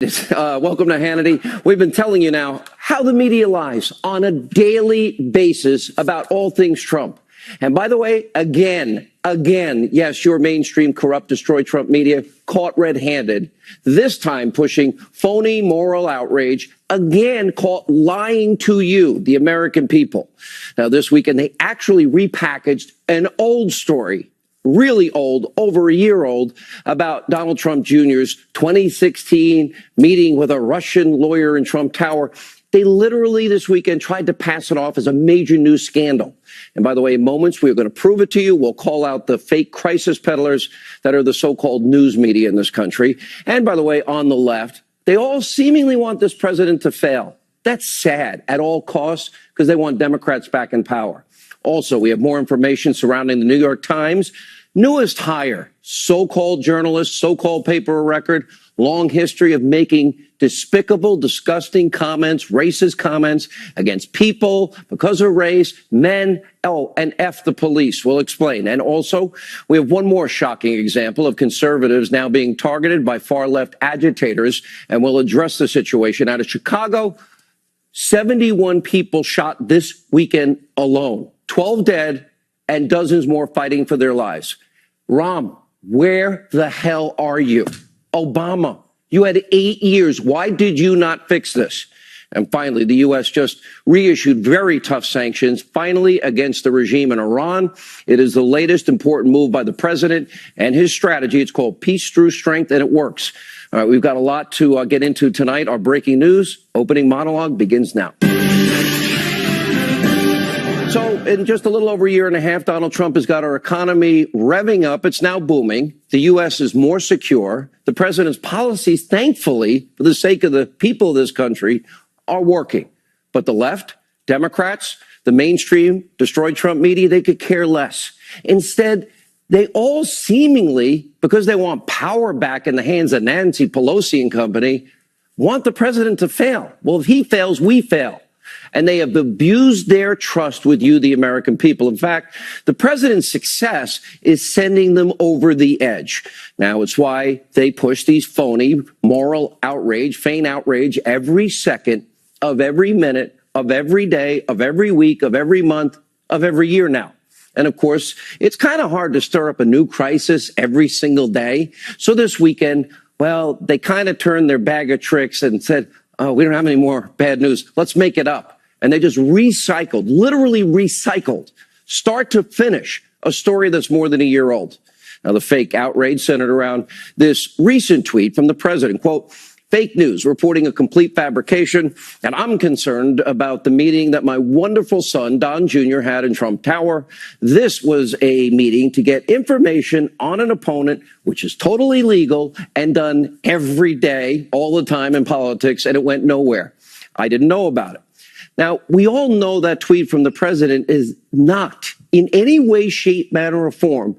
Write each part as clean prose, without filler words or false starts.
Welcome to Hannity. We've been telling you now how the media lies on a daily basis about all things Trump. And by the way, again, yes, your mainstream corrupt, destroy Trump media caught red-handed, this time pushing phony moral outrage, again caught lying to you, the American people. Now, this weekend, they actually repackaged an old story, really old, over a year old, about Donald Trump Jr.'s 2016 meeting with a Russian lawyer in Trump Tower. They literally this weekend tried to pass it off as a major news scandal. And by the way, in moments, we're going to prove it to you. We'll call out the fake crisis peddlers that are the so-called news media in this country. And by the way, on the left, they all seemingly want this president to fail. That's sad at all costs because they want Democrats back in power. Also, we have more information surrounding the New York Times' newest hire, so-called journalist, so-called paper of record, long history of making despicable, disgusting comments, racist comments against people because of race, men, and F the police. We'll explain. And also, we have one more shocking example of conservatives now being targeted by far-left agitators, and we'll address the situation out of Chicago. 71 people shot this weekend alone, 12 dead, and dozens more fighting for their lives. Rahm, where the hell are you? Obama, you had 8 years. Why did you not fix this? And finally, the U.S. just reissued very tough sanctions, finally against the regime in Iran. It is the latest important move by the president and his strategy. It's called Peace Through Strength, and it works. All right, we've got a lot to get into tonight. Our breaking news opening monologue begins now. So in just a little over a year and a half, Donald Trump has got our economy revving up. It's now booming. The U.S. is more secure. The president's policies, thankfully, for the sake of the people of this country, are working. But the left, Democrats, the mainstream, destroyed Trump media, they could care less. Instead, they all seemingly, because they want power back in the hands of Nancy Pelosi and company, want the president to fail. Well, if he fails, we fail. And they have abused their trust with you, the American people. In fact, the president's success is sending them over the edge. Now, it's why they push these phony moral outrage, feign outrage every second of every minute of every day, of every week, of every month, of every year now. And of course, it's kind of hard to stir up a new crisis every single day. So this weekend, well, they kind of turned their bag of tricks and said, oh, we don't have any more bad news. Let's make it up. And they just recycled, literally recycled, start to finish, a story that's more than a year old. Now, the fake outrage centered around this recent tweet from the president, quote, fake news reporting a complete fabrication. And I'm concerned about the meeting that my wonderful son, Don Jr., had in Trump Tower. This was a meeting to get information on an opponent, which is totally legal and done every day, all the time in politics, and it went nowhere. I didn't know about it. Now, we all know that tweet from the president is not in any way, shape, manner, or form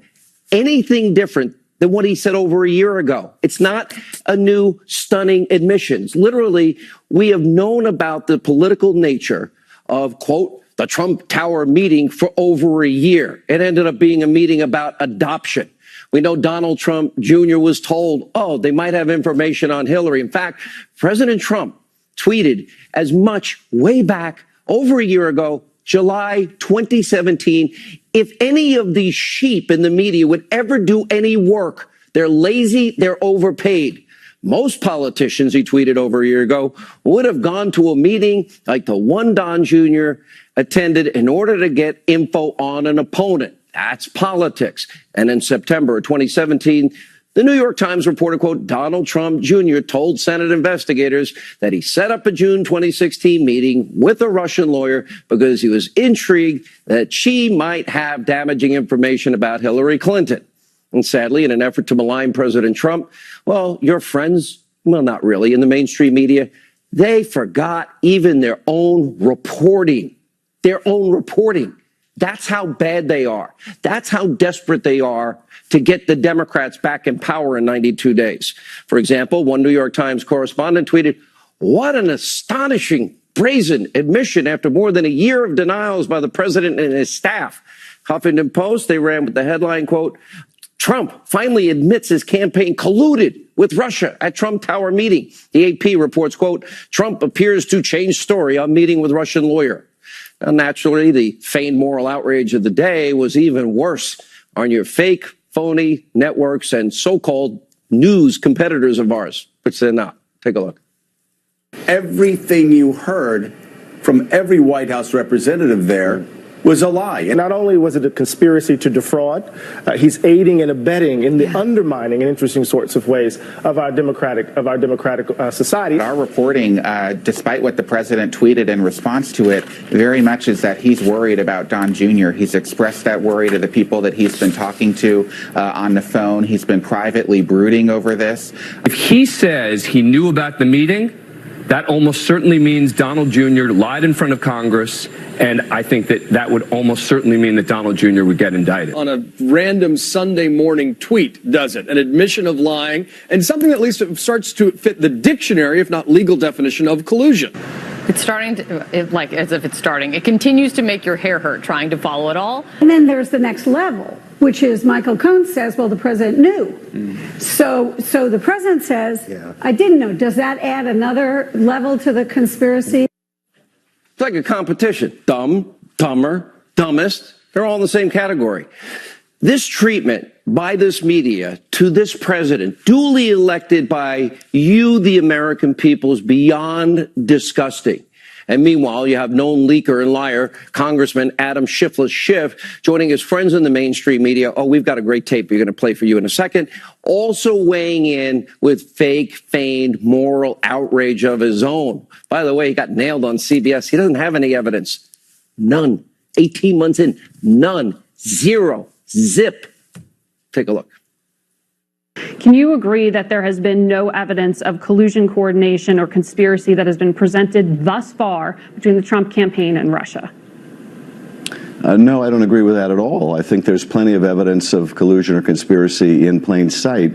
anything different than what he said over a year ago. It's not a new stunning admissions. Literally, we have known about the political nature of, quote, the Trump Tower meeting for over a year. It ended up being a meeting about adoption. We know Donald Trump Jr. was told, oh, they might have information on Hillary. In fact, President Trump tweeted as much way back over a year ago, July 2017, if any of these sheep in the media would ever do any work, they're lazy, they're overpaid. Most politicians, he tweeted over a year ago, would have gone to a meeting like the one Don Jr. attended in order to get info on an opponent. That's politics. And in September of 2017, the New York Times reported, quote, Donald Trump Jr. told Senate investigators that he set up a June 2016 meeting with a Russian lawyer because he was intrigued that she might have damaging information about Hillary Clinton. And sadly, in an effort to malign President Trump, well, your friends, well, not really, in the mainstream media, they forgot even their own reporting. Their own reporting. That's how bad they are. That's how desperate they are to get the Democrats back in power in 92 days. For example, one New York Times correspondent tweeted, what an astonishing, brazen admission after more than a year of denials by the president and his staff. Huffington Post, they ran with the headline, quote, Trump finally admits his campaign colluded with Russia at Trump Tower meeting. The AP reports, quote, Trump appears to change story on meeting with Russian lawyer. Now, naturally, the feigned moral outrage of the day was even worse on your fake, phony networks and so-called news competitors of ours, which they're not. Take a look. Everything you heard from every White House representative there was a lie. And not only was it a conspiracy to defraud, he's aiding and abetting in the undermining in interesting sorts of ways of our democratic society. Our reporting, despite what the president tweeted in response to it, very much is that he's worried about Don Jr. He's expressed that worry to the people that he's been talking to on the phone. He's been privately brooding over this. If he says he knew about the meeting, that almost certainly means Donald Jr. lied in front of Congress, and I think that would almost certainly mean that Donald Jr. would get indicted. On a random Sunday morning tweet, does it? An admission of lying, and something that at least starts to fit the dictionary, if not legal definition, of collusion. It's starting to, like as if it's starting. It continues to make your hair hurt trying to follow it all. And then there's the next level, which is Michael Cohen says, well, the president knew. So the president says, I didn't know. Does that add another level to the conspiracy? It's like a competition. Dumb, dumber, dumbest. They're all in the same category. This treatment by this media to this president, duly elected by you, the American people, is beyond disgusting. And meanwhile, you have known leaker and liar Congressman Adam Schiff joining his friends in the mainstream media. Oh, we've got a great tape we're going to play for you in a second. Also weighing in with fake, feigned moral outrage of his own. By the way, he got nailed on CBS. He doesn't have any evidence. None. 18 months in, none. Zero. Zip. Take a look. Can you agree that there has been no evidence of collusion, coordination, or conspiracy that has been presented thus far between the Trump campaign and Russia? No, I don't agree with that at all. I think there's plenty of evidence of collusion or conspiracy in plain sight.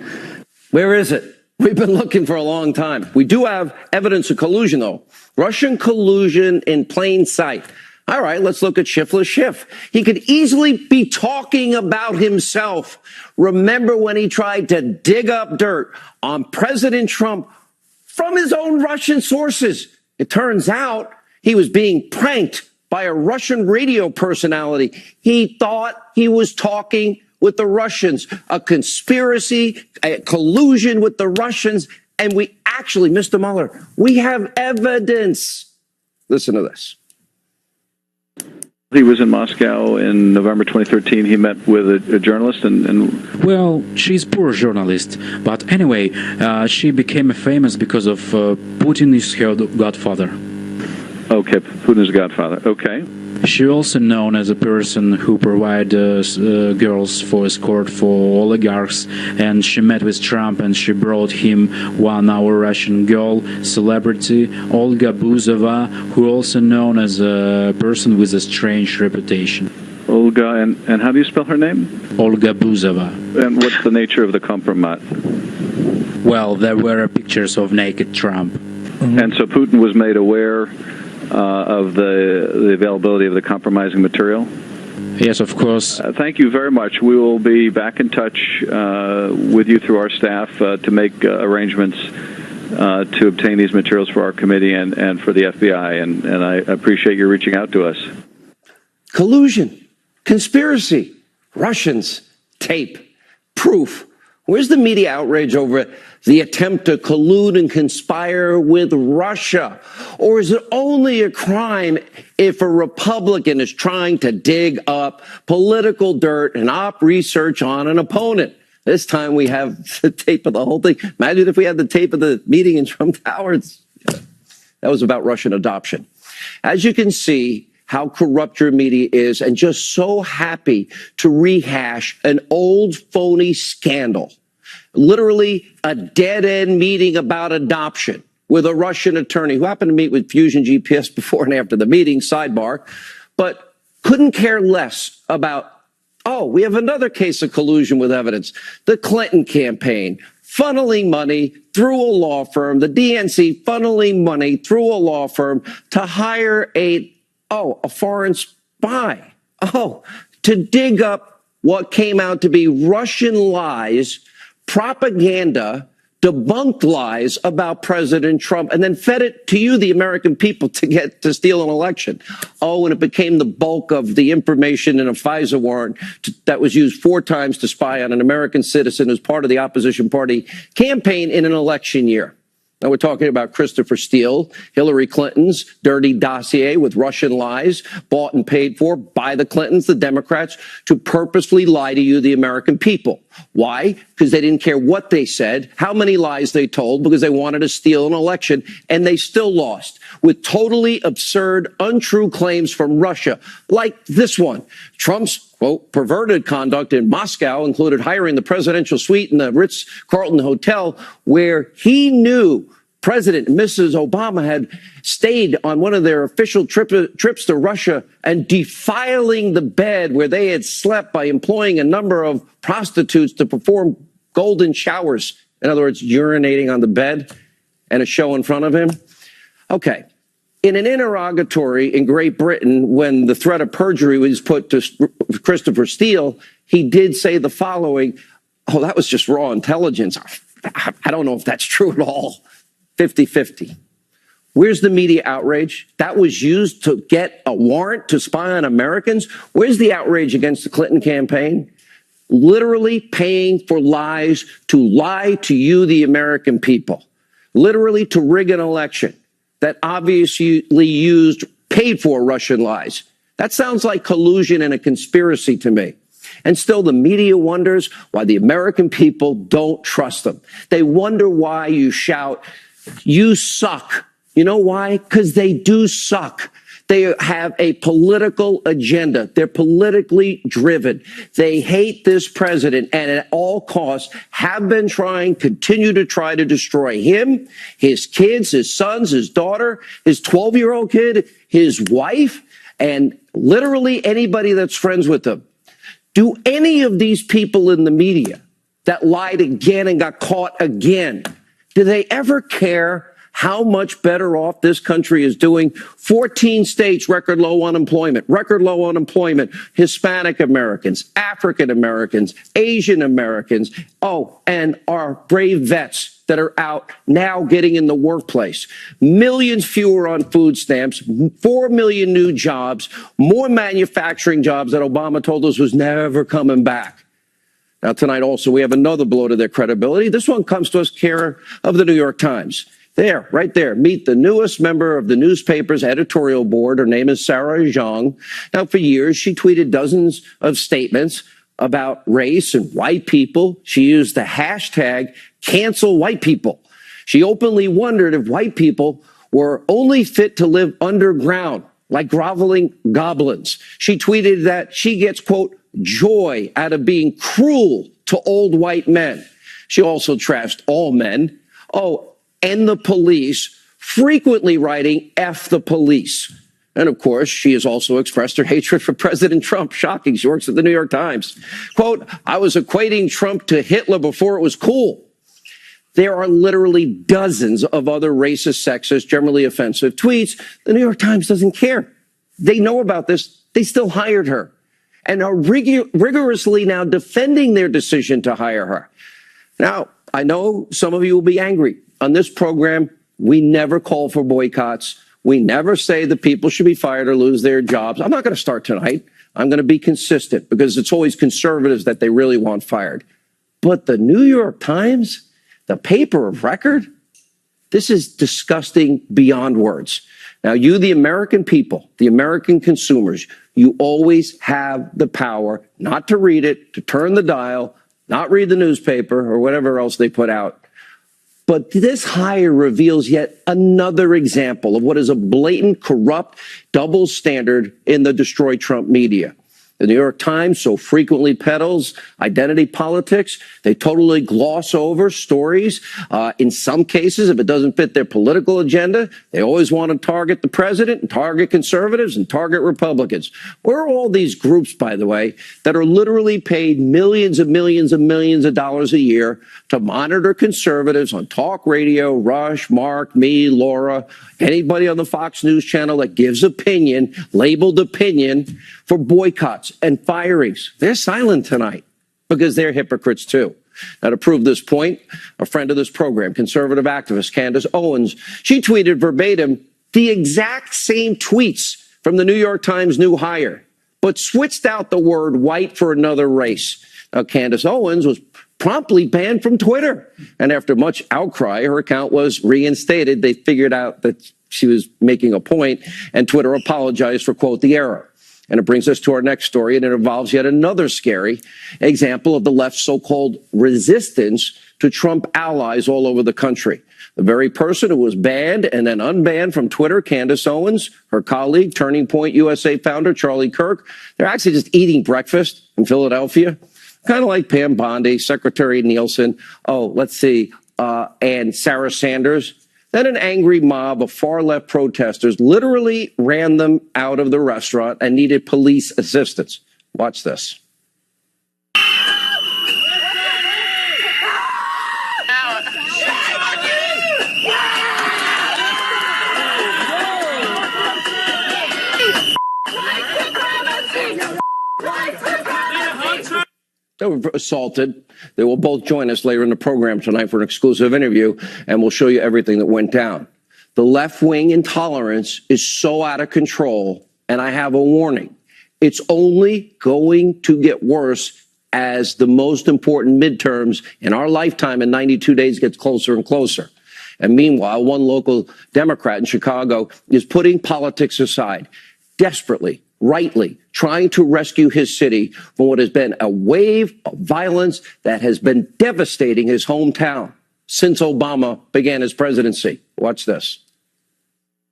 Where is it? We've been looking for a long time. We do have evidence of collusion, though. Russian collusion in plain sight. All right, let's look at Schiff. He could easily be talking about himself. Remember when he tried to dig up dirt on President Trump from his own Russian sources? It turns out he was being pranked by a Russian radio personality. He thought he was talking with the Russians, a conspiracy, a collusion with the Russians. And we actually, Mr. Mueller, we have evidence. Listen to this. He was in Moscow in November 2013. He met with a journalist and... Well, she's a poor journalist. But anyway, she became famous because of Putin is her godfather. Okay, Putin is godfather. Okay. She also known as a person who provide girls for escort for oligarchs, and she met with Trump and she brought him our Russian girl, celebrity, Olga Buzova, who also known as a person with a strange reputation. Olga, and how do you spell her name? Olga Buzova. And what's the nature of the compromise? Well, there were pictures of naked Trump. Mm-hmm. And so Putin was made aware of the availability of the compromising material? Yes, of course. Thank you very much. We will be back in touch with you through our staff to make arrangements to obtain these materials for our committee and for the FBI, and I appreciate you reaching out to us. Collusion, conspiracy, Russians, tape, proof. Where's the media outrage over the attempt to collude and conspire with Russia? Or is it only a crime if a Republican is trying to dig up political dirt and op research on an opponent? This time we have the tape of the whole thing. Imagine if we had the tape of the meeting in Trump Towers. That was about Russian adoption. As you can see, how corrupt your media is, and just so happy to rehash an old phony scandal. Literally a dead-end meeting about adoption with a Russian attorney who happened to meet with Fusion GPS before and after the meeting, sidebar, but couldn't care less about, oh, we have another case of collusion with evidence. The Clinton campaign funneling money through a law firm, the DNC funneling money through a law firm to hire a foreign spy, to dig up what came out to be Russian lies, propaganda, debunked lies about President Trump, and then fed it to you, the American people, to steal an election. Oh, and it became the bulk of the information in a FISA warrant that was used 4 times to spy on an American citizen as part of the opposition party campaign in an election year. Now, we're talking about Christopher Steele, Hillary Clinton's dirty dossier with Russian lies, bought and paid for by the Clintons, the Democrats, to purposefully lie to you, the American people. Why? Because they didn't care what they said, how many lies they told, because they wanted to steal an election, and they still lost with totally absurd, untrue claims from Russia, like this one. Trump's, quote, perverted conduct in Moscow included hiring the presidential suite in the Ritz-Carlton Hotel, where he knew President and Mrs. Obama had stayed on one of their official trips to Russia and defiling the bed where they had slept by employing a number of prostitutes to perform golden showers. In other words, urinating on the bed and a show in front of him. Okay. In an interrogatory in Great Britain, when the threat of perjury was put to Christopher Steele, he did say the following: oh, that was just raw intelligence. I don't know if that's true at all. 50-50. Where's the media outrage? That was used to get a warrant to spy on Americans. Where's the outrage against the Clinton campaign? Literally paying for lies to lie to you, the American people. Literally to rig an election that obviously used paid for Russian lies. That sounds like collusion and a conspiracy to me. And still the media wonders why the American people don't trust them. They wonder why you shout, "You suck." You know why? Because they do suck. They have a political agenda. They're politically driven. They hate this president and at all costs have been trying, continue to try to destroy him, his kids, his sons, his daughter, his 12-year-old kid, his wife, and literally anybody that's friends with him. Do any of these people in the media that lied again and got caught again, do they ever care how much better off this country is doing? 14 states, record low unemployment, Hispanic Americans, African Americans, Asian Americans. Oh, and our brave vets that are out now getting in the workplace. Millions fewer on food stamps, 4 million new jobs, more manufacturing jobs that Obama told us was never coming back. Now, tonight also, we have another blow to their credibility. This one comes to us care of the New York Times. There, right there, meet the newest member of the newspaper's editorial board. Her name is Sarah Jeong. Now, for years, she tweeted dozens of statements about race and white people. She used the hashtag cancel white people. She openly wondered if white people were only fit to live underground, like groveling goblins. She tweeted that she gets, quote, joy out of being cruel to old white men. She also trashed all men. Oh, and the police, frequently writing F the police. And of course, she has also expressed her hatred for President Trump. Shocking. She works at the New York Times. Quote, I was equating Trump to Hitler before it was cool. There are literally dozens of other racist, sexist, generally offensive tweets. The New York Times doesn't care. They know about this. They still hired her and are rigorously now defending their decision to hire her. Now, I know some of you will be angry. On this program, we never call for boycotts. We never say that people should be fired or lose their jobs. I'm not going to start tonight. I'm going to be consistent because it's always conservatives that they really want fired. But the New York Times, the paper of record, this is disgusting beyond words. Now, you, the American people, the American consumers, you always have the power not to read it, to turn the dial, not read the newspaper or whatever else they put out. But this hire reveals yet another example of what is a blatant, corrupt, double standard in the Destroy Trump media. The New York Times so frequently peddles identity politics. They totally gloss over stories. In some cases, if it doesn't fit their political agenda, they always want to target the president and target conservatives and target Republicans. Where are all these groups, by the way, that are literally paid millions and millions and millions of dollars a year to monitor conservatives on talk radio, Rush, Mark, me, Laura, anybody on the Fox News channel that gives opinion, labeled opinion, for boycotts? cutouts and firings. They're silent tonight because they're hypocrites too. Now, to prove this point, a friend of this program, conservative activist Candace Owens, she tweeted verbatim the exact same tweets from the New York Times new hire, but switched out the word white for another race. Now, Candace Owens was promptly banned from Twitter. And after much outcry, her account was reinstated. They figured out that she was making a point, and Twitter apologized for, quote, the error. And it brings us to our next story, and it involves yet another scary example of the left's so-called resistance to Trump allies all over the country. The very person who was banned and then unbanned from Twitter, Candace Owens, her colleague, Turning Point USA founder Charlie Kirk, they're actually just eating breakfast in Philadelphia, kind of like Pam Bondi, Secretary Nielsen, and Sarah Sanders. Then an angry mob of far-left protesters literally ran them out of the restaurant and needed police assistance. Watch this. They were assaulted. They will both join us later in the program tonight for an exclusive interview, and we'll show you everything that went down. The left-wing intolerance is so out of control, and I have a warning. It's only going to get worse as the most important midterms in our lifetime in 92 days gets closer and closer. And meanwhile, one local Democrat in Chicago is putting politics aside, desperately, rightly, trying to rescue his city from what has been a wave of violence that has been devastating his hometown since Obama began his presidency. Watch this.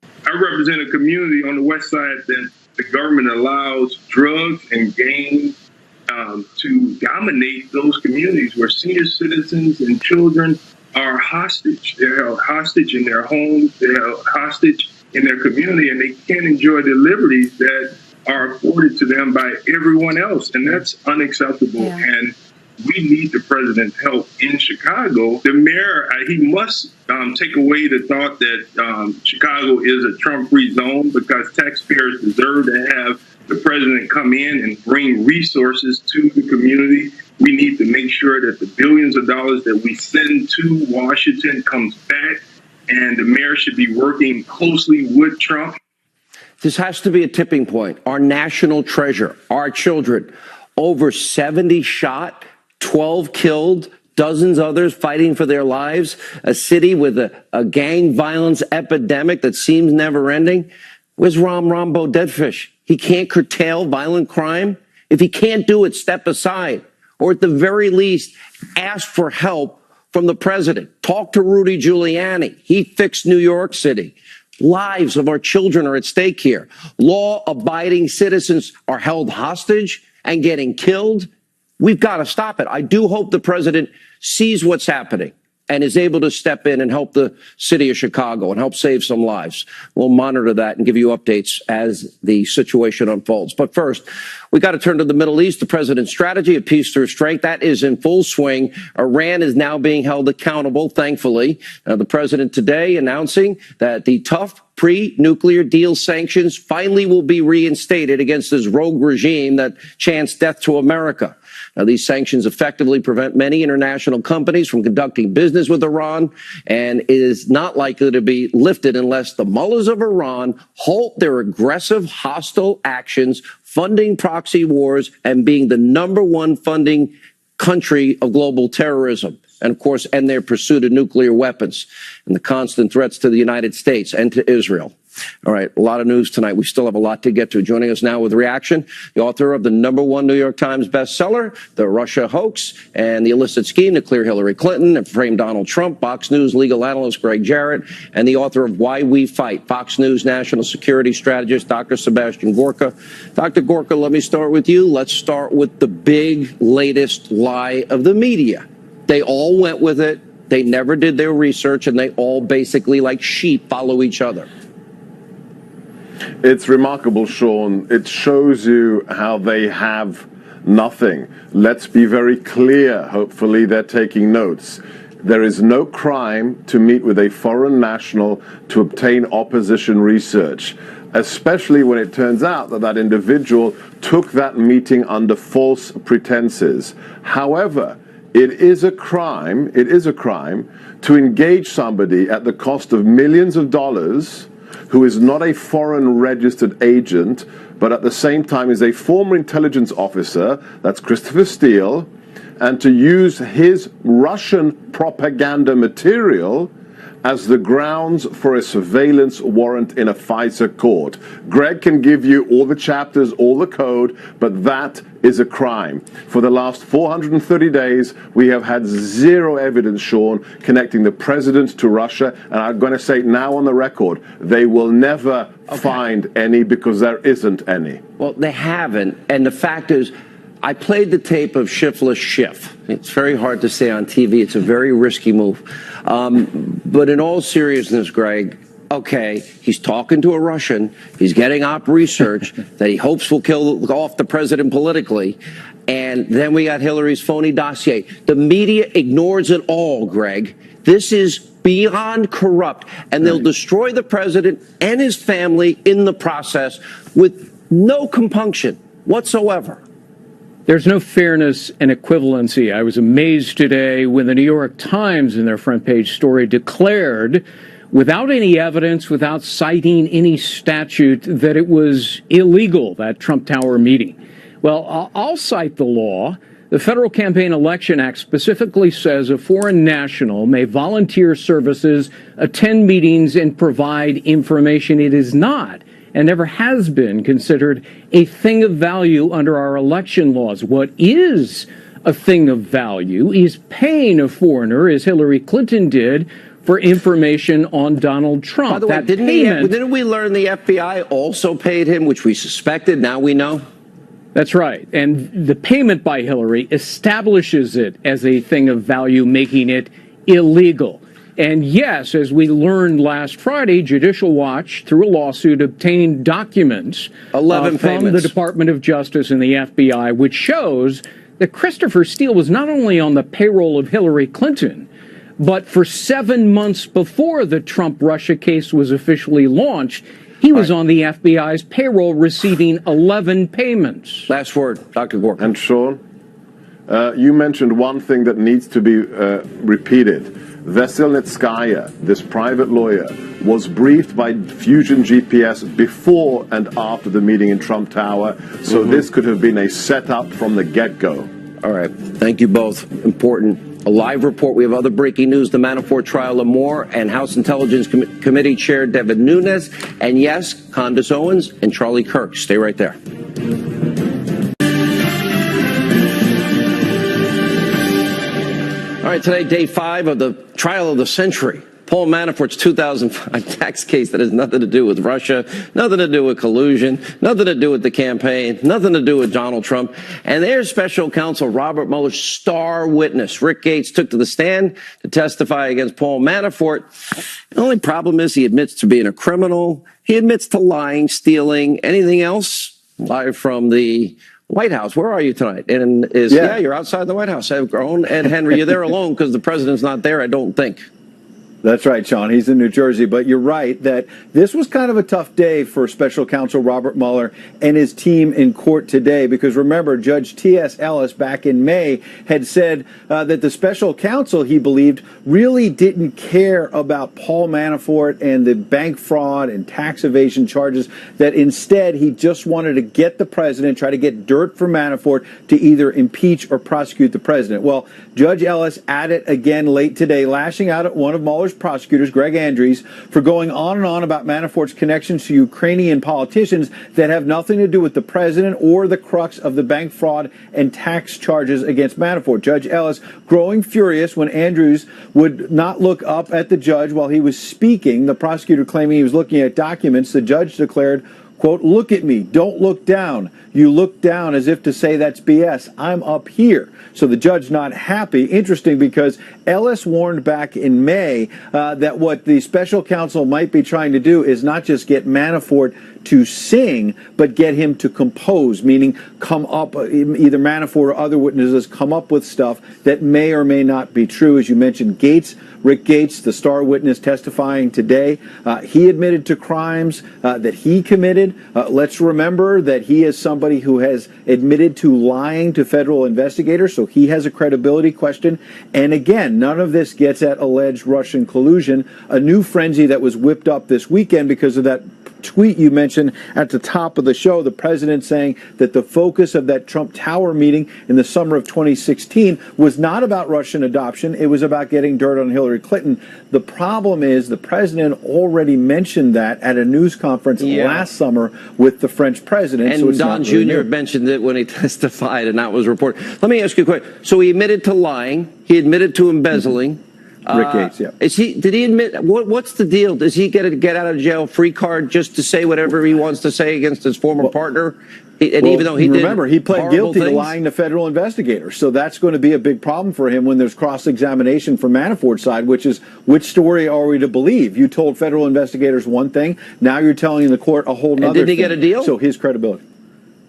I represent a community on the west side that the government allows drugs and gangs to dominate those communities where senior citizens and children are hostage. They're held hostage in their homes. They're held hostage in their community, and they can't enjoy the liberties that are afforded to them by everyone else, and that's unacceptable. Yeah. And we need the president's help in Chicago. The mayor, he must take away the thought that Chicago is a Trump-free zone, because taxpayers deserve to have the president come in and bring resources to the community. We need to make sure that the billions of dollars that we send to Washington comes back, and the mayor should be working closely with Trump. This has to be a tipping point. Our national treasure, our children, over 70 shot, 12 killed, dozens others fighting for their lives, a city with a gang violence epidemic that seems never ending. Where's Rambo Deadfish? He can't curtail violent crime. If he can't do it, step aside, or at the very least, ask for help from the president. Talk to Rudy Giuliani. He fixed New York City. Lives of our children are at stake here. Law-abiding citizens are held hostage and getting killed. We've got to stop it. I do hope the president sees what's happening and is able to step in and help the city of Chicago and help save some lives. We'll monitor that and give you updates as the situation unfolds. But first, we got to turn to the Middle East. The president's strategy of peace through strength, that is in full swing. Iran is now being held accountable, thankfully. The president today announcing that the tough pre-nuclear deal sanctions finally will be reinstated against this rogue regime that chants death to America. Now, these sanctions effectively prevent many international companies from conducting business with Iran, and it is not likely to be lifted unless the mullahs of Iran halt their aggressive, hostile actions, funding proxy wars, and being the #1 funding country of global terrorism. And, of course, end their pursuit of nuclear weapons and the constant threats to the United States and to Israel. All right, a lot of news tonight. We still have a lot to get to. Joining us now with reaction, the author of the #1 New York Times bestseller, The Russia Hoax and the Illicit Scheme to Clear Hillary Clinton and Frame Donald Trump, Fox News legal analyst Greg Jarrett, and the author of Why We Fight, Fox News national security strategist Dr. Sebastian Gorka. Dr. Gorka, let me start with you. Let's start with the big latest lie of the media. They all went with it. They never did their research, and they all basically, like sheep, follow each other. It's remarkable, Sean. It shows you how they have nothing. Let's be very clear. Hopefully they're taking notes. There is no crime to meet with a foreign national to obtain opposition research, especially when it turns out that that individual took that meeting under false pretenses. However, it is a crime to engage somebody at the cost of millions of dollars who is not a foreign registered agent, but at the same time is a former intelligence officer, that's Christopher Steele, and to use his Russian propaganda material as the grounds for a surveillance warrant in a FISA court. Greg can give you all the chapters, all the code, but that is a crime. For the last 430 days, we have had zero evidence, Sean, connecting the president to Russia, and I'm going to say now on the record, they will never find any because there isn't any. Well, they haven't, and the fact is, I played the tape of Shiftless Schiff. It's very hard to say on TV. It's a very risky move. But in all seriousness, Greg, okay, he's talking to a Russian. He's getting op research that he hopes will kill off the president politically. And then we got Hillary's phony dossier. The media ignores it all, Greg. This is beyond corrupt. And they'll destroy the president and his family in the process with no compunction whatsoever. There's no fairness and equivalency. I was amazed today when the New York Times in their front page story declared, without any evidence, without citing any statute, that it was illegal, that Trump Tower meeting. Well, I'll cite the law. The Federal Campaign Election Act specifically says a foreign national may volunteer services, attend meetings, and provide information. It is not, and never has been, considered a thing of value under our election laws. What is a thing of value is paying a foreigner, as Hillary Clinton did, for information on Donald Trump. By the way, didn't we learn the FBI also paid him, which we suspected, now we know? That's right. And the payment by Hillary establishes it as a thing of value, making it illegal. And yes, as we learned last Friday, Judicial Watch, through a lawsuit, obtained documents from the Department of Justice and the FBI, which shows that Christopher Steele was not only on the payroll of Hillary Clinton, but for 7 months before the Trump-Russia case was officially launched, he was on the FBI's payroll receiving 11 payments. Last word, Dr. Gorka. And Sean, you mentioned one thing that needs to be repeated. Veselnitskaya, this private lawyer, was briefed by Fusion GPS before and after the meeting in Trump Tower, so this could have been a setup from the get-go. All right. Thank you both. Important. A live report. We have other breaking news. The Manafort trial and more, and House Intelligence Committee Chair Devin Nunes, and yes, Candace Owens and Charlie Kirk. Stay right there. All right, today, day 5 of the trial of the century. Paul Manafort's 2005 tax case that has nothing to do with Russia, nothing to do with collusion, nothing to do with the campaign, nothing to do with Donald Trump. And there's special counsel Robert Mueller's star witness, Rick Gates, took to the stand to testify against Paul Manafort. The only problem is he admits to being a criminal. He admits to lying, stealing, anything else. Live from the White House. Where are you tonight? And you're outside the White House. I've grown. Ed Henry, you're there alone because the president's not there, I don't think. That's right, Sean. He's in New Jersey. But you're right that this was kind of a tough day for special counsel Robert Mueller and his team in court today, because remember, Judge T.S. Ellis back in May had said that the special counsel, he believed, really didn't care about Paul Manafort and the bank fraud and tax evasion charges, that instead he just wanted to get the president, try to get dirt from Manafort to either impeach or prosecute the president. Well, Judge Ellis at it again late today, lashing out at one of Mueller's prosecutors, Greg Andrews, for going on and on about Manafort's connections to Ukrainian politicians that have nothing to do with the president or the crux of the bank fraud and tax charges against Manafort. Judge Ellis growing furious when Andrews would not look up at the judge while he was speaking, the prosecutor claiming he was looking at documents. The judge declared, quote, look at me, don't look down. You look down as if to say that's BS. I'm up here. So the judge not happy. Interesting, because Ellis warned back in May that what the special counsel might be trying to do is not just get Manafort to sing, but get him to compose, meaning come up, either Manafort or other witnesses come up with stuff that may or may not be true. As you mentioned, Rick Gates, the star witness testifying today, he admitted to crimes that he committed. Let's remember that he is somebody who has admitted to lying to federal investigators, so he has a credibility question. And again, none of this gets at alleged Russian collusion, a new frenzy that was whipped up this weekend because of that tweet you mentioned at the top of the show, the president saying that the focus of that Trump Tower meeting in the summer of 2016 was not about Russian adoption. It was about getting dirt on Hillary Clinton. The problem is the president already mentioned that at a news conference last summer with the French president. And so it's Don not really Jr. new. mentioned it when he testified, and that was reported. Let me ask you a question. So he admitted to lying. He admitted to embezzling. Rick Gates, yeah. Did he admit, what's the deal? Does he get a get out of jail free card just to say whatever he wants to say against his former partner? And even though he remember, he pled horrible guilty to things? lying to federal investigators. So that's going to be a big problem for him when there's cross-examination from Manafort's side, which is, which story are we to believe? You told federal investigators one thing, now you're telling the court a whole nother didn't he thing. get a deal? So his credibility.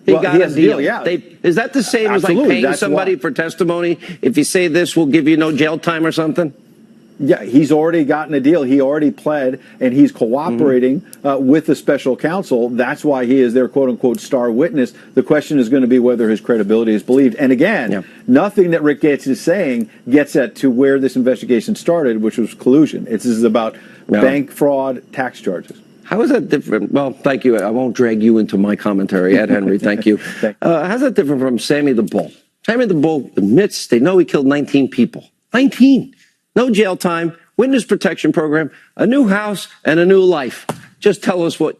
He Well, got he a has deal. yeah. Is that the same as like Absolutely, paying that's somebody why. for testimony? If you say this, we'll give you no jail time or something? Yeah, he's already gotten a deal. He already pled, and he's cooperating with the special counsel. That's why he is their quote-unquote star witness. The question is going to be whether his credibility is believed. And again, nothing that Rick Gates is saying gets at to where this investigation started, which was collusion. This is about bank fraud, tax charges. How is that different? Well, thank you. I won't drag you into my commentary, Ed Henry. Thank you. How's that different from Sammy the Bull? Sammy the Bull admits they know he killed 19 people. 19. No jail time, witness protection program, a new house, and a new life. Just tell us what.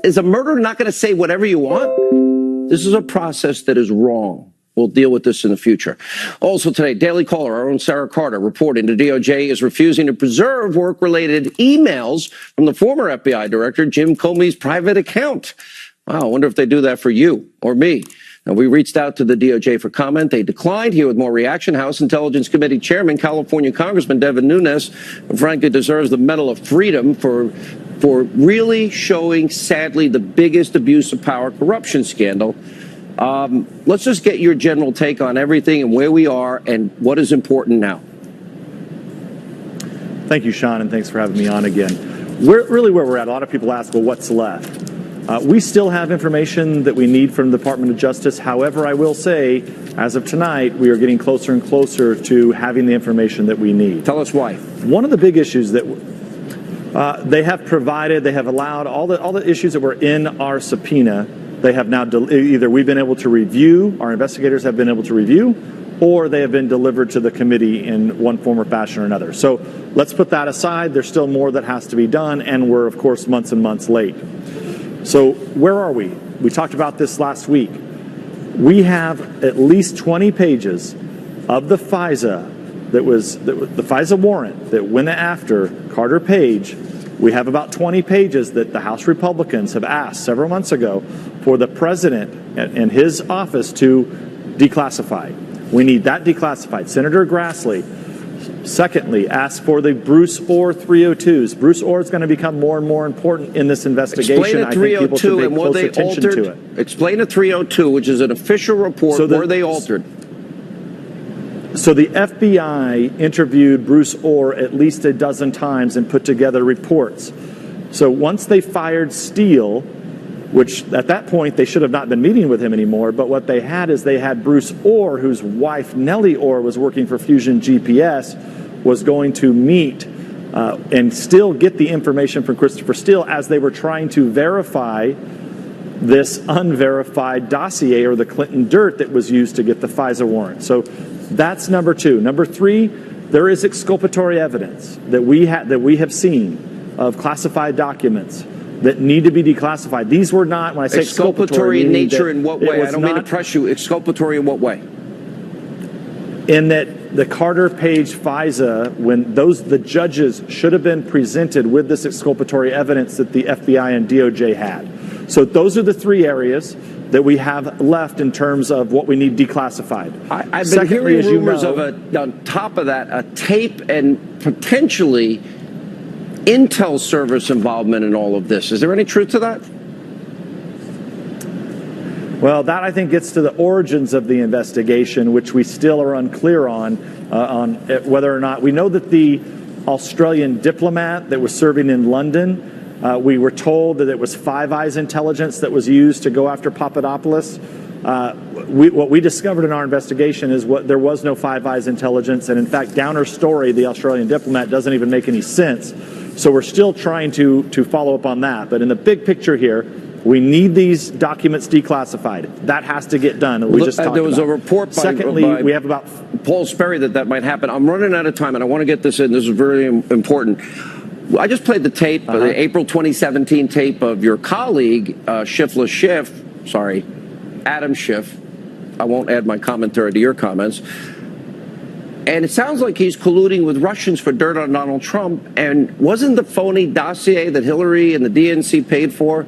Is a murderer not going to say whatever you want? This is a process that is wrong. We'll deal with this in the future. Also today, Daily Caller, our own Sarah Carter, reporting the DOJ is refusing to preserve work-related emails from the former FBI director, Jim Comey's private account. Wow, I wonder if they do that for you or me. Now, we reached out to the DOJ for comment. They declined. Here with more reaction, House Intelligence Committee Chairman, California Congressman Devin Nunes, who frankly deserves the Medal of Freedom for really showing, sadly, the biggest abuse of power corruption scandal. Let's just get your general take on everything and where we are and what is important now. Thank you, Sean, and thanks for having me on again. Where we're at, a lot of people ask, well, what's left? We still have information that we need from the Department of Justice. However, I will say, as of tonight, we are getting closer and closer to having the information that we need. Tell us why. One of the big issues that they have provided, they have allowed all the issues that were in our subpoena, they have now either we've been able to review, our investigators have been able to review, or they have been delivered to the committee in one form or fashion or another. So let's put that aside. There's still more that has to be done, and we're, of course, months and months late. So where are we? We talked about this last week. We have at least 20 pages of the FISA the FISA warrant that went after Carter Page. We have about 20 pages that the House Republicans have asked several months ago for the president and his office to declassify. We need that declassified. Senator Grassley, secondly, asked for the Bruce Orr 302s. Bruce Orr is going to become more and more important in this investigation. Explain a 302 and were they altered? Explain a 302, which is an official report. So were they altered? So the FBI interviewed Bruce Orr at least a dozen times and put together reports. So once they fired Steele, which at that point they should have not been meeting with him anymore, but what they had is they had Bruce Orr, whose wife Nellie Orr was working for Fusion GPS, was going to meet and still get the information from Christopher Steele as they were trying to verify this unverified dossier or the Clinton dirt that was used to get the FISA warrant. So that's number two. Number three, there is exculpatory evidence that we have seen of classified documents that need to be declassified. These were not, when I say exculpatory in nature, in what way? I don't mean to press you. Exculpatory in what way? In that the Carter Page FISA, when the judges should have been presented with this exculpatory evidence that the FBI and DOJ had. So those are the three areas that we have left in terms of what we need declassified. I've been hearing rumors of on top of that, a tape and potentially intel service involvement in all of this. Is there any truth to that? Well, that I think gets to the origins of the investigation, which we still are unclear on whether or not we know that the Australian diplomat that was serving in London, we were told that it was Five Eyes intelligence that was used to go after Papadopoulos. What we discovered in our investigation is there was no Five Eyes intelligence, and in fact, Downer's story, the Australian diplomat, doesn't even make any sense. So we're still trying to follow up on that. But in the big picture here, we need these documents declassified. That has to get done. We just talked there was about a report by we have about Paul Sperry that might happen. I'm running out of time, and I want to get this in. This is very important. I just played the tape, the April 2017 tape of your colleague, Adam Schiff. I won't add my commentary to your comments. And it sounds like he's colluding with Russians for dirt on Donald Trump. And wasn't the phony dossier that Hillary and the DNC paid for,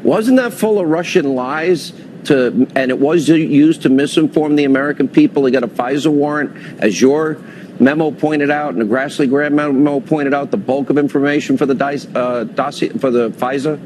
wasn't that full of Russian lies? And it was used to misinform the American people. He got a FISA warrant, as your memo pointed out, and the Grassley-Graham memo pointed out, the bulk of information for the dossier for the FISA.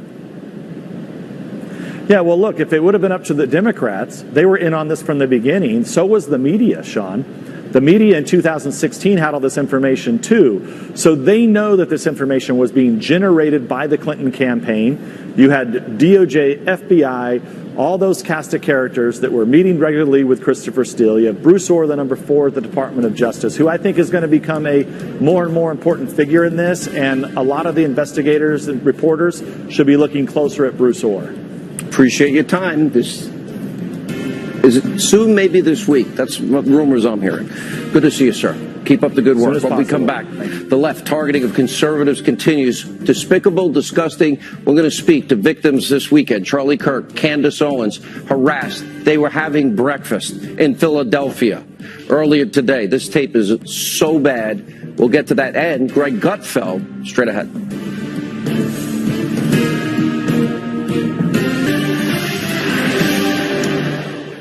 Yeah, well, look, if it would have been up to the Democrats, they were in on this from the beginning. So was the media, Sean. The media in 2016 had all this information too. So they know that this information was being generated by the Clinton campaign. You had DOJ, FBI, all those cast of characters that were meeting regularly with Christopher Steele. You have Bruce Orr, the number 4 at the Department of Justice, who I think is going to become a more and more important figure in this. And a lot of the investigators and reporters should be looking closer at Bruce Orr. Appreciate your time. Is it soon, maybe this week? That's what rumors I'm hearing. Good to see you, sir. Keep up the good work. When we come back, the left targeting of conservatives continues. Despicable, disgusting. We're going to speak to victims this weekend. Charlie Kirk, Candace Owens, harassed. They were having breakfast in Philadelphia earlier today. This tape is so bad. We'll get to that. And Greg Gutfeld, straight ahead.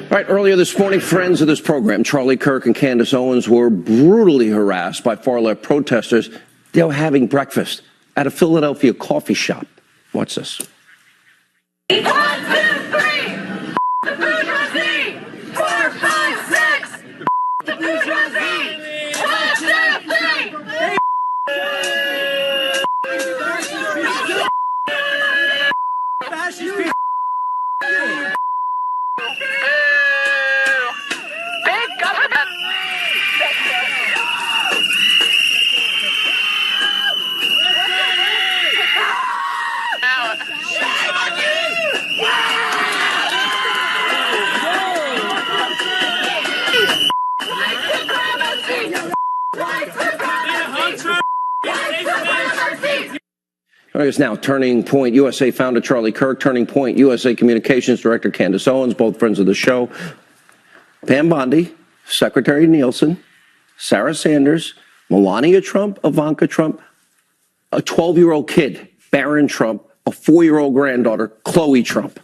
All right, earlier this morning, friends of this program, Charlie Kirk and Candace Owens, were brutally harassed by far-left protesters. They were having breakfast at a Philadelphia coffee shop. Watch this. 1, 2, 3, the bourgeoisie! 4, 5, 6, the bourgeoisie! 1, 2, 3! Big government! It's now Turning Point USA founder Charlie Kirk, Turning Point USA Communications Director Candace Owens, both friends of the show. Pam Bondi, Secretary Nielsen, Sarah Sanders, Melania Trump, Ivanka Trump, a 12-year-old kid, Barron Trump, a 4-year-old granddaughter, Chloe Trump.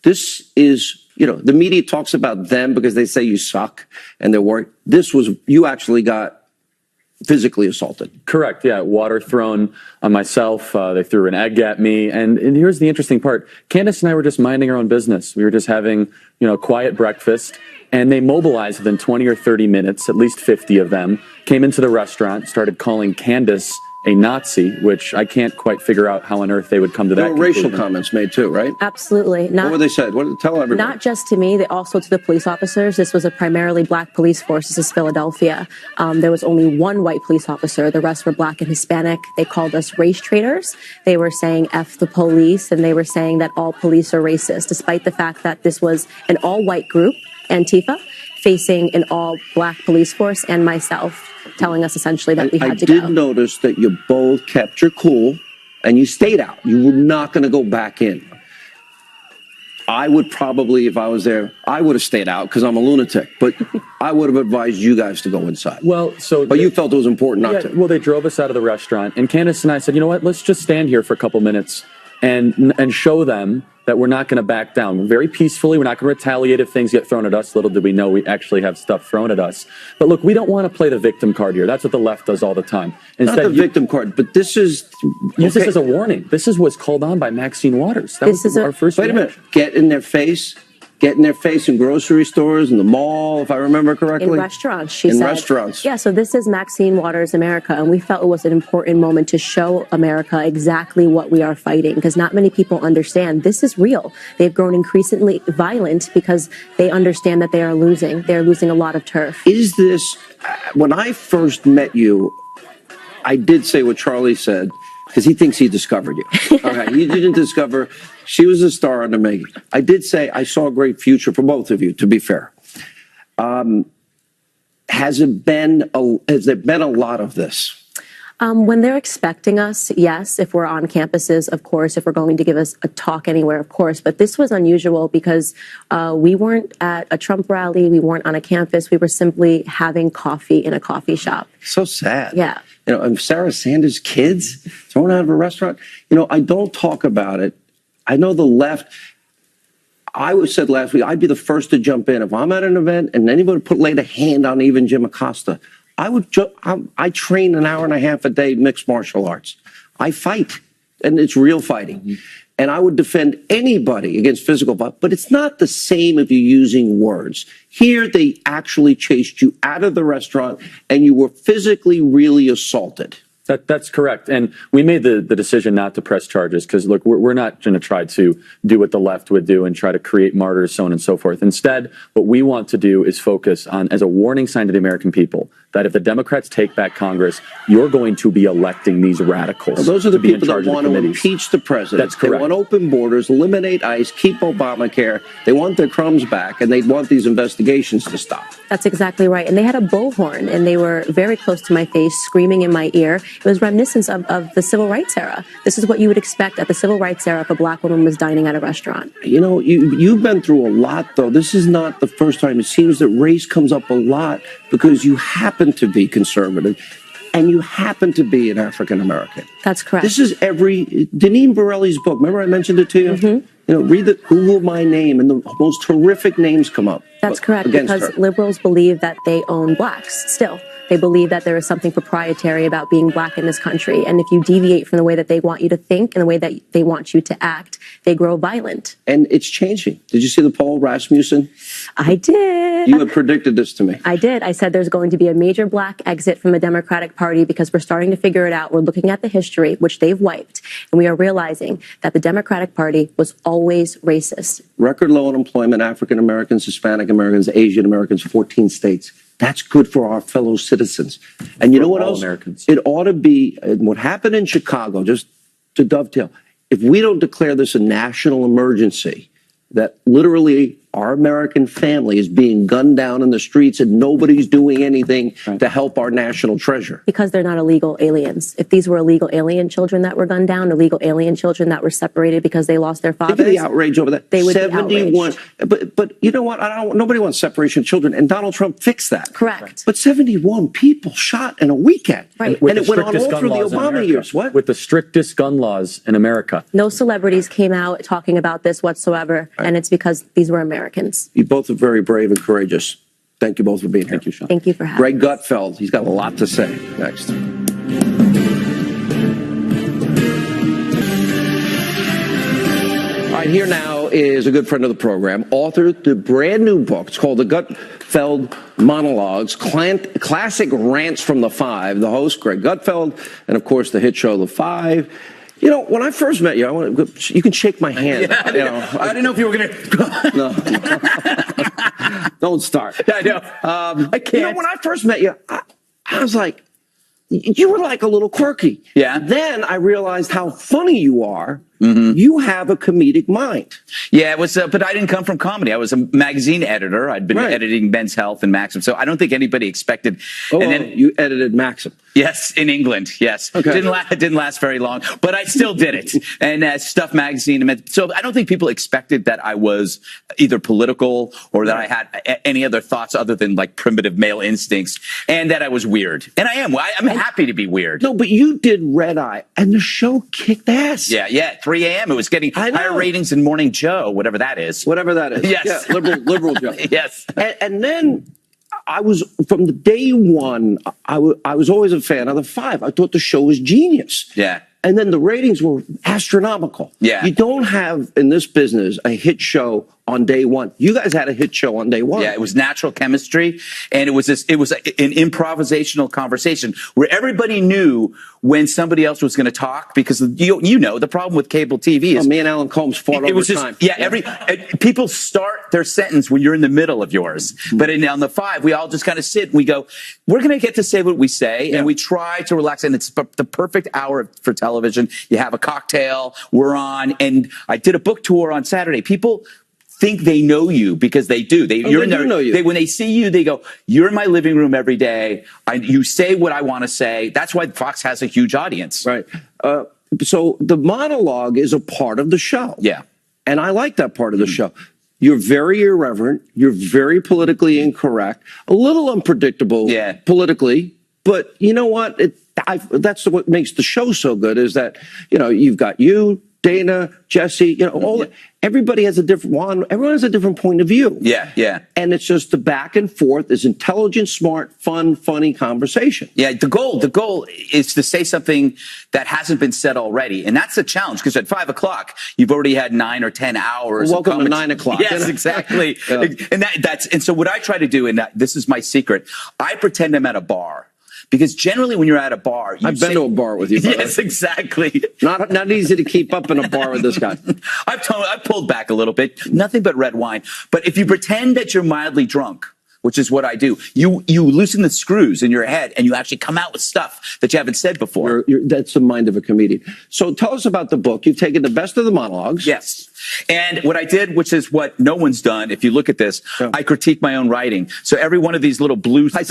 This is, the media talks about them because they say you suck and they're worried. This was, you actually got physically assaulted. Correct. Yeah. Water thrown on myself. They threw an egg at me. And here's the interesting part. Candace and I were just minding our own business. We were just having, quiet breakfast. And they mobilized within 20 or 30 minutes, at least 50 of them, came into the restaurant, started calling Candace a Nazi, which I can't quite figure out how on earth they would come to that conclusion. There were racial comments made too, right? Absolutely. What were they said? What did they tell everybody? Not just to me, also to the police officers. This was a primarily black police force. This is Philadelphia. There was only one white police officer. The rest were black and Hispanic. They called us race traitors. They were saying F the police, and they were saying that all police are racist, despite the fact that this was an all-white group, Antifa, facing an all-black police force, and myself, telling us essentially that we had to go. I did notice that you both kept your cool and you stayed out. You were not going to go back in. I would probably, if I was there, I would have stayed out because I'm a lunatic. But I would have advised you guys to go inside. Well, but you felt it was important not to. Well, they drove us out of the restaurant, and Candace and I said, you know what? Let's just stand here for a couple minutes and show them that we're not going to back down. Very peacefully, we're not going to retaliate if things get thrown at us. Little did we know we actually have stuff thrown at us. But look, we don't want to play the victim card here. That's what the left does all the time. Not the victim card, but this is... Use this as a warning. This is what's called on by Maxine Waters. That was our first Wait a minute. Get in their face in grocery stores, in the mall, if I remember correctly. In restaurants, she said. In restaurants. Yeah, so this is Maxine Waters America, and we felt it was an important moment to show America exactly what we are fighting, because not many people understand this is real. They've grown increasingly violent because they understand that they are losing. They're losing a lot of turf. Is this, when I first met you, I did say what Charlie said, because he thinks he discovered you. Okay, you didn't discover. She was a star on the making. I did say I saw a great future for both of you, to be fair. Has there been a lot of this? When they're expecting us, yes. If we're on campuses, of course. If we're going to give us a talk anywhere, of course. But this was unusual because we weren't at a Trump rally. We weren't on a campus. We were simply having coffee in a coffee shop. So sad. Yeah. You know, and Sarah Sanders' kids thrown out of a restaurant. You know, I don't talk about it. I know the left. I said last week, I'd be the first to jump in. If I'm at an event and anybody laid a hand on even Jim Acosta, I train an hour and a half a day mixed martial arts. I fight, and it's real fighting. And I would defend anybody against physical violence, but it's not the same if you're using words. Here, they actually chased you out of the restaurant, and you were physically really assaulted. That's correct. And we made the decision not to press charges because, look, we're not going to try to do what the left would do and try to create martyrs, so on and so forth. Instead, what we want to do is focus on, as a warning sign to the American people, that if the Democrats take back Congress, you're going to be electing these radicals. Well, those are the to be in people charge that of want the to committees. impeach the president. That's correct. They want open borders, eliminate ICE, keep Obamacare. They want their crumbs back, and they want these investigations to stop. That's exactly right. And they had a bullhorn, and they were very close to my face, screaming in my ear. It was reminiscent of the civil rights era. This is what you would expect at the civil rights era if a black woman was dining at a restaurant. You know, you've been through a lot, though. This is not the first time. It seems that race comes up a lot because you happen to be conservative and you happen to be an African American. That's correct. This is Deneen Borelli's book. Remember I mentioned it to you? Mm-hmm. You know, read Google my name, and the most horrific names come up. That's correct, because liberals believe that they own blacks still. They believe that there is something proprietary about being black in this country. And if you deviate from the way that they want you to think and the way that they want you to act, they grow violent. And it's changing. Did you see the poll, Rasmussen? I did. You had predicted this to me. I did. I said there's going to be a major black exit from the Democratic Party because we're starting to figure it out. We're looking at the history, which they've wiped, and we are realizing that the Democratic Party was always racist. Record low unemployment, African Americans, Hispanic Americans, Asian Americans, 14 states. That's good for our fellow citizens. And you know what else? Americans. It ought to be what happened in Chicago, just to dovetail. If we don't declare this a national emergency, that literally our American family is being gunned down in the streets and nobody's doing anything to help our national treasure. Because they're not illegal aliens. If these were illegal alien children that were gunned down, illegal alien children that were separated because they lost their fathers, think of the outrage over that. They would 71. But you know what? Nobody wants separation of children, and Donald Trump fixed that. Correct. But 71 people shot in a weekend. Right. And it went on all through the Obama years. What? With the strictest gun laws in America. No celebrities came out talking about this whatsoever, and it's because these were Americans. You both are very brave and courageous. Thank you both for being here. Thank you, Sean. Thank you for having me. Greg Gutfeld, he's got a lot to say next. All right, here now is a good friend of the program, authored the brand new book. It's called The Gutfeld Monologues, Classic Rants from the Five. The host, Greg Gutfeld, and of course the hit show The Five. You know, when I first met you, you can shake my hand. Yeah, I didn't know if you were going to. No. Don't start. I know. I can't. You know, when I first met you, I was like, you were like a little quirky. Yeah. Then I realized how funny you are. Mm-hmm. You have a comedic mind. Yeah, it was, but I didn't come from comedy. I was a magazine editor. I'd been editing Men's Health and Maxim, so I don't think anybody expected. Oh, and then you edited Maxim. Yes, in England. Yes, okay. It didn't last very long, but I still did it. And Stuff Magazine. So I don't think people expected that I was either political or that I had any other thoughts other than like primitive male instincts, and that I was weird. And I am. I'm happy to be weird. No, but you did Red Eye, and the show kicked ass. Yeah. 3 a.m. It was getting higher ratings than Morning Joe, whatever that is. Whatever that is. Yes. Yeah, liberal Joe. Yes. And then I was, from the day one, I was always a fan of the Five. I thought the show was genius. Yeah. And then the ratings were astronomical. Yeah. You don't have in this business a hit show on day one. You guys had a hit show on day one. Yeah, it was natural chemistry, and it was an improvisational conversation where everybody knew when somebody else was going to talk, because you know the problem with cable TV is me and Alan Combs fought over time. People start their sentence when you're in the middle of yours, but on the Five, we all just kind of sit and we go, we're going to get to say what we say, and we try to relax, and it's the perfect hour for television. You have a cocktail, we're on, and I did a book tour on Saturday. People think they know you because they do. Know you. When they see you, they go, "You're in my living room every day. You say what I want to say." That's why Fox has a huge audience. Right. So the monologue is a part of the show. Yeah. And I like that part of the show. You're very irreverent. You're very politically incorrect. A little unpredictable politically. But you know what? That's what makes the show so good, is that, you've got you, Dana, Jesse, everybody has a different one. Everyone has a different point of view. Yeah, yeah. And it's just the back and forth is intelligent, smart, fun, funny conversation. Yeah, the goal is to say something that hasn't been said already. And that's a challenge, because at 5 o'clock, you've already had 9 or 10 hours. Welcome to 9 o'clock. Yes, exactly. And so what I try to do, and this is my secret, I pretend I'm at a bar. Because generally, when you're at a bar, I've been to a bar with you. Yes, exactly. Not easy to keep up in a bar with this guy. I've pulled back a little bit. Nothing but red wine. But if you pretend that you're mildly drunk, which is what I do, you loosen the screws in your head and you actually come out with stuff that you haven't said before. That's the mind of a comedian. So tell us about the book. You've taken the best of the monologues. Yes. And what I did, which is what no one's done, if you look at this, I critique my own writing. So every one of these little blue things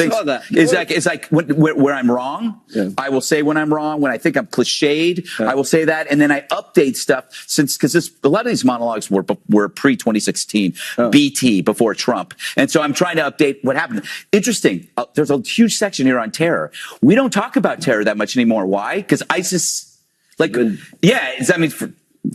is like where I'm wrong. Yeah. I will say when I'm wrong. When I think I'm cliched, I will say that. And then I update stuff because a lot of these monologues were pre-2016, BT, before Trump. And so I'm trying to update what happened. Interesting. There's a huge section here on terror. We don't talk about terror that much anymore. Why? Because ISIS,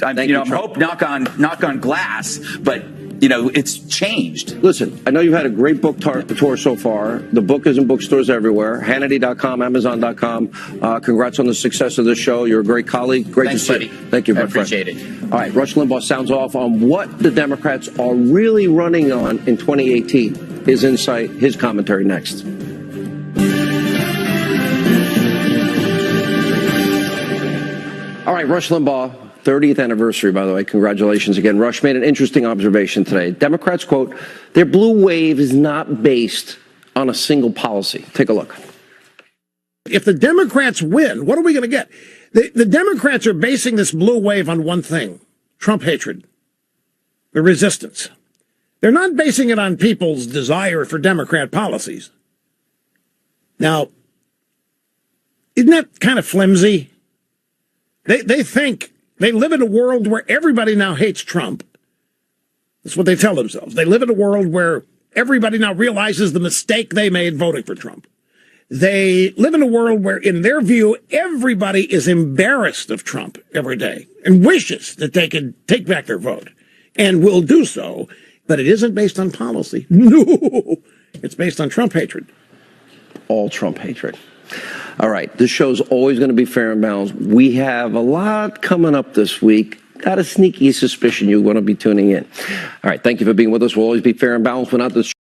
I'm hope knock on glass, but it's changed. Listen, I know you've had a great book tour so far. The book is in bookstores everywhere. Hannity.com, Amazon.com. Congrats on the success of the show. You're a great colleague. Thanks, to see buddy. you. Thank you, I appreciate it. All right, Rush Limbaugh sounds off on what the Democrats are really running on in 2018. His insight, his commentary next. All right, Rush Limbaugh. 30th anniversary, by the way. Congratulations again. Rush made an interesting observation today. Democrats, quote, their blue wave is not based on a single policy. Take a look. If the Democrats win, what are we going to get? The Democrats are basing this blue wave on one thing: Trump hatred, the resistance. They're not basing it on people's desire for Democrat policies. Now, isn't that kind of flimsy? They think they live in a world where everybody now hates Trump. That's what they tell themselves. They live in a world where everybody now realizes the mistake they made voting for Trump. They live in a world where, in their view, everybody is embarrassed of Trump every day and wishes that they could take back their vote, and will do so. But it isn't based on policy. No, it's based on Trump hatred. All Trump hatred. All right, this show's always going to be fair and balanced. We have a lot coming up this week. Got a sneaky suspicion you're going to be tuning in. All right, thank you for being with us. We'll always be fair and balanced. We're not the